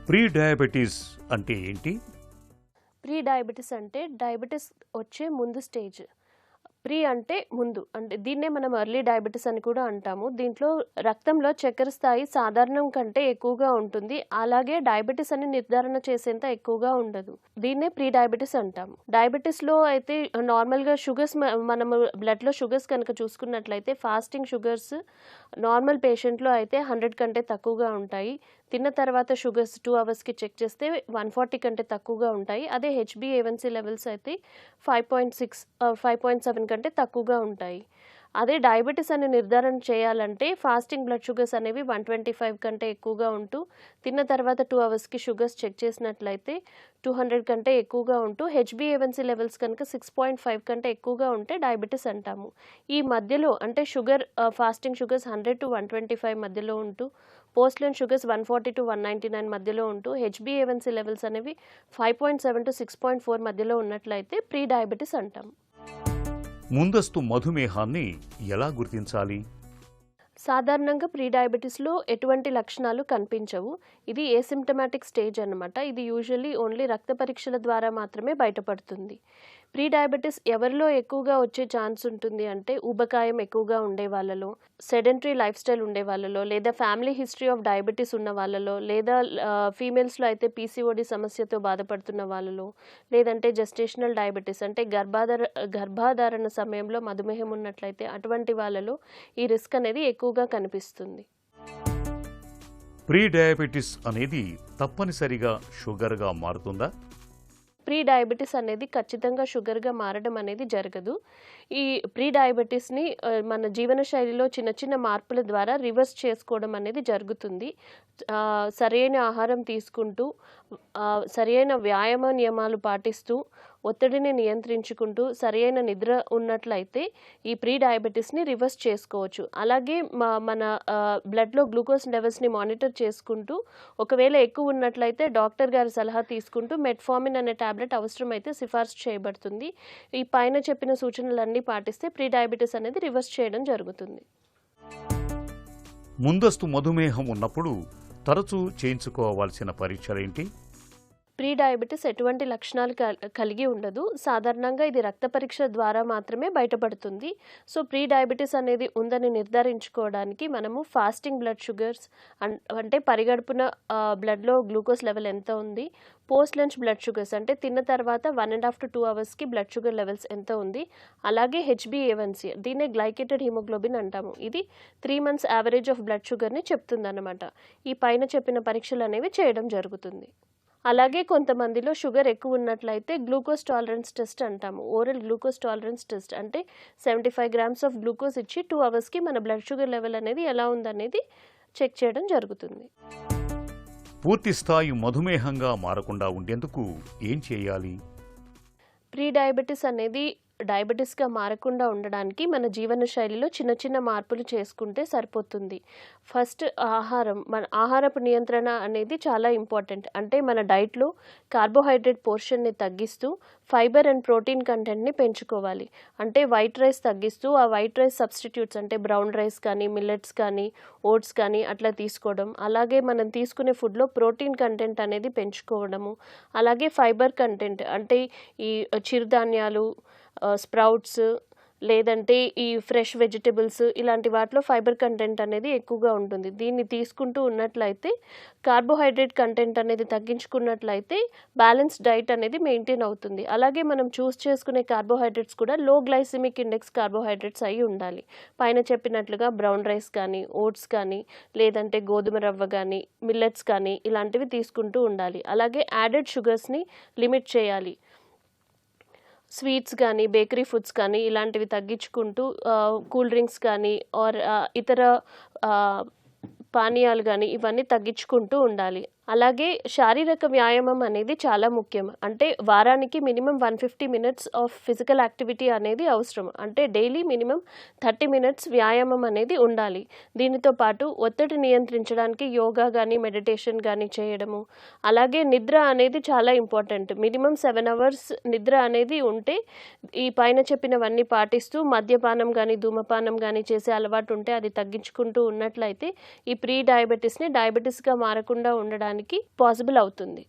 Pre diabetes అంటే ఏంటి? Pre diabetes అంటే డయాబెటిస్ వచ్చే ముందు స్టేజ్. ప్రీ అంటే ముందు. అంటే దీన్నే మనం ఎర్లీ డయాబెటిస్ అని కూడా అంటాము. దీంట్లో రక్తంలో చక్కెర స్థాయి సాధారణం కంటే ఎక్కువగా ఉంటుంది. అలాగే డయాబెటిస్ అని నిర్ధారణ చేసేంత ఎక్కువగా ఉండదు. దీన్నే ప్రీ డయాబెటిస్ అంటాము. డయాబెటిస్‌లో అయితే నార్మల్‌గా షుగర్స్ మనము బ్లడ్‌లో షుగర్స్ కనుక చూసుకున్నట్లయితే ఫాస్టింగ్ షుగర్స్ నార్మల్ పేషెంట్‌లో అయితే 100 కంటే తక్కువగా ఉంటాయి. తిన్న తర్వాత షుగర్స్ 2 అవర్స్‌కి చెక్ చేస్తే 140 కంటే తక్కువగా ఉంటాయి. అదే హెచ్‌బీఏవన్సీ లెవెల్స్ అయితే 5.6 5.7 కంటే తక్కువగా ఉంటాయి. అదే డయాబెటిస్ అని నిర్ధారణ చేయాలంటే ఫాస్టింగ్ బ్లడ్ షుగర్స్ అనేవి 125 కంటే ఎక్కువగా ఉంటూ, తిన్న తర్వాత 2 అవర్స్‌కి షుగర్స్ చెక్ చేసినట్లయితే 200 కంటే ఎక్కువగా ఉంటూ, హెచ్‌బీఏవన్సీ లెవెల్స్ కనుక 6.5 కంటే ఎక్కువగా ఉంటే డయాబెటిస్ అంటాము. ఈ మధ్యలో అంటే ఫాస్టింగ్ షుగర్స్ 100-125 మధ్యలో ఉంటూ, పోస్ట్ లైన్ షుగర్స్ 140-199 మధ్యలో ఉంటూ, హెచ్‌బీఏవన్సీ లెవెల్స్ అనేవి 5.7-6.4 మధ్యలో ఉన్నట్లయితే ప్రీ డయాబెటిస్ అంటాము. ముందస్తు మధుమేహాన్ని ఎలా గుర్తించాలి? సాధారణంగా ప్రీ డయాబెటిస్‌లో ఎటువంటి లక్షణాలు కనిపించవు. ఇది ఏసిమ్ప్టమాటిక్ స్టేజ్ అన్నమాట. ఇది యూజువల్లీ ఓన్లీ రక్త పరీక్షల ద్వారా మాత్రమే బయటపడుతుంది. ప్రీ డయాబెటిస్ ఎవరిలో ఎక్కువగా వచ్చే ఛాన్స్ ఉంటుంది అంటే ఊబకాయం ఎక్కువగా ఉండే వాళ్ళలో, సెడెంటరీ లైఫ్ స్టైల్ ఉండే వాళ్ళలో, లేదా ఫ్యామిలీ హిస్టరీ ఆఫ్ డయాబెటిస్ ఉన్న వాళ్ళలో, లేదా ఫీమేల్స్‌లో అయితే పీసీఓడి సమస్యతో బాధపడుతున్న వాళ్ళలో, లేదంటే జెస్టేషనల్ డయాబెటిస్ అంటే గర్భధారణ సమయంలో మధుమేహం ఉన్నట్లయితే అటువంటి వాళ్ళలో ఈ రిస్క్ అనేది ఎక్కువగా కనిపిస్తుంది. ప్రీ డయాబెటిస్ అనేది తప్పనిసరిగా షుగర్‌గా మారుతుందా? ప్రీ డయాబెటిస్ అనేది ఖచ్చితంగా షుగర్‌గా మారడం అనేది జరగదు. ఈ ప్రీ డయాబెటిస్‌ని మన జీవనశైలిలో చిన్న చిన్న మార్పుల ద్వారా రివర్స్ చేసుకోవడం అనేది జరుగుతుంది. సరైన ఆహారం తీసుకుంటూ, సరియైన వ్యాయామ నియమాలు పాటిస్తూ, ఒత్తిడిని నియంత్రించుకుంటూ, సరియైన నిద్ర ఉన్నట్లయితే ఈ ప్రీ డయాబెటిస్‌ని రివర్స్ చేసుకోవచ్చు. అలాగే మన బ్లడ్‌లో గ్లూకోజ్ లెవెల్స్‌ని మానిటర్ చేసుకుంటూ, ఒకవేళ ఎక్కువ ఉన్నట్లయితే డాక్టర్ గారి సలహా తీసుకుంటూ మెట్ఫార్మిన్ అనే టాబ్లెట్ అవసరమైతే సిఫార్సు చేయబడుతుంది. ఈ పైన చెప్పిన సూచనలన్నీ పాటిస్తే ప్రీ డయాబెటిస్ అనేది రివర్స్ చేయడం జరుగుతుంది. ముందస్తు మధుమేహం ఉన్నప్పుడు తరచూ చేయించుకోవాల్సిన పరీక్షలేంటి? ప్రీ డయాబెటిస్ ఎటువంటి లక్షణాలు కలిగి ఉండదు. సాధారణంగా ఇది రక్త పరీక్ష ద్వారా మాత్రమే బయటపడుతుంది. సో, ప్రీ డయాబెటిస్ అనేది ఉందని నిర్ధారించుకోవడానికి మనము ఫాస్టింగ్ బ్లడ్ షుగర్స్ అంటే పరిగడుపున బ్లడ్‌లో గ్లూకోజ్ లెవెల్ ఎంత ఉంది, పోస్ట్ లంచ్ బ్లడ్ షుగర్స్ అంటే తిన్న తర్వాత 1.5-2 అవర్స్‌కి బ్లడ్ షుగర్ లెవెల్స్ ఎంత ఉంది, అలాగే హెచ్‌బీఏవన్సీ దీన్నే గ్లైకేటెడ్ హిమోగ్లోబిన్ అంటాము. ఇది 3 మంత్స్ యావరేజ్ ఆఫ్ బ్లడ్ షుగర్‌ని చెప్తుందన్నమాట. ఈ పైన చెప్పిన పరీక్షలు అనేవి చేయడం జరుగుతుంది. అలాగే కొంతమందిలో షుగర్ ఎక్కువ ఉన్నట్లయితే గ్లూకోజ్ టాలరెన్స్ టెస్ట్ అంటాము. ఓరల్ గ్లూకోజ్ టాలరెన్స్ టెస్ట్ అంటే 75 గ్రామ్స్ ఆఫ్ గ్లూకోజ్ ఇచ్చి 2 అవర్స్‌కి మన బ్లడ్ షుగర్ లెవెల్ అనేది ఎలా ఉందనేది చెక్ చేయడం జరుగుతుంది. పూర్తి స్థాయి మధుమేహంగా మారకుండా ఉండేందుకు ఏం చేయాలి? ప్రీ డయాబెటిస్ అనేది డయాబెటిస్‌గా మారకుండా ఉండడానికి మన జీవన శైలిలో చిన్న చిన్న మార్పులు చేసుకుంటే సరిపోతుంది. ఫస్ట్ మన ఆహారపు నియంత్రణ అనేది చాలా ఇంపార్టెంట్. అంటే మన డైట్‌లో కార్బోహైడ్రేట్ పోర్షన్‌ని తగ్గిస్తూ ఫైబర్ అండ్ ప్రోటీన్ కంటెంట్‌ని పెంచుకోవాలి. అంటే వైట్ రైస్ తగ్గిస్తూ ఆ వైట్ రైస్ సబ్స్టిట్యూట్స్ అంటే బ్రౌన్ రైస్ కానీ, మిల్లెట్స్ కానీ, ఓట్స్ కానీ అట్లా తీసుకోవడం. అలాగే మనం తీసుకునే ఫుడ్‌లో ప్రోటీన్ కంటెంట్ అనేది పెంచుకోవడము. అలాగే ఫైబర్ కంటెంట్ అంటే ఈ చిరుధాన్యాలు, స్ప్రౌట్స్ లేదంటే ఈ ఫ్రెష్ వెజిటబుల్స్ ఇలాంటి వాటిలో ఫైబర్ కంటెంట్ అనేది ఎక్కువగా ఉంటుంది. దీన్ని తీసుకుంటూ ఉన్నట్లయితే కార్బోహైడ్రేట్ కంటెంట్ అనేది తగ్గించుకున్నట్లయితే బ్యాలెన్స్డ్ డైట్ అనేది మెయింటైన్ అవుతుంది. అలాగే మనం చూస్ చేసుకునే కార్బోహైడ్రేట్స్ కూడా లో గ్లైసెమిక్ ఇండెక్స్ కార్బోహైడ్రేట్స్ అయి ఉండాలి. పైన చెప్పినట్లుగా బ్రౌన్ రైస్ కానీ, ఓట్స్ కానీ, లేదంటే గోధుమ రవ్వ కానీ, మిల్లెట్స్ కానీ ఇలాంటివి తీసుకుంటూ ఉండాలి. అలాగే యాడెడ్ షుగర్స్‌ని లిమిట్ చేయాలి. స్వీట్స్ కానీ, బేకరీ ఫుడ్స్ కానీ ఇలాంటివి తగ్గించుకుంటూ కూల్ డ్రింక్స్ కానీ ఇతర పానీయాలు గానీ ఇవన్నీ తగ్గించుకుంటూ ఉండాలి. అలాగే శారీరక వ్యాయామం అనేది చాలా ముఖ్యం. అంటే వారానికి minimum 150 minutes of physical activity అనేది అవసరం. అంటే డైలీ మినిమమ్ 30 మినిట్స్ వ్యాయామం అనేది ఉండాలి. దీనితో పాటు ఒత్తిడి నియంత్రించడానికి యోగా గానీ, మెడిటేషన్ గానీ చేయడము. అలాగే నిద్ర అనేది చాలా ఇంపార్టెంట్. మినిమమ్ 7 అవర్స్ నిద్ర అనేది ఉంటే ఈ పైన చెప్పినవన్నీ పాటిస్తూ మద్యపానం గానీ, ధూమపానం గానీ చేసే అలవాటు ఉంటే అది తగ్గించుకుంటూ ఉన్నట్లయితే ఈ ప్రీ డయాబెటిస్‌ని డయాబెటిస్‌గా మారకుండా ఉండడానికి మనకి పాసిబుల్ అవుతుంది.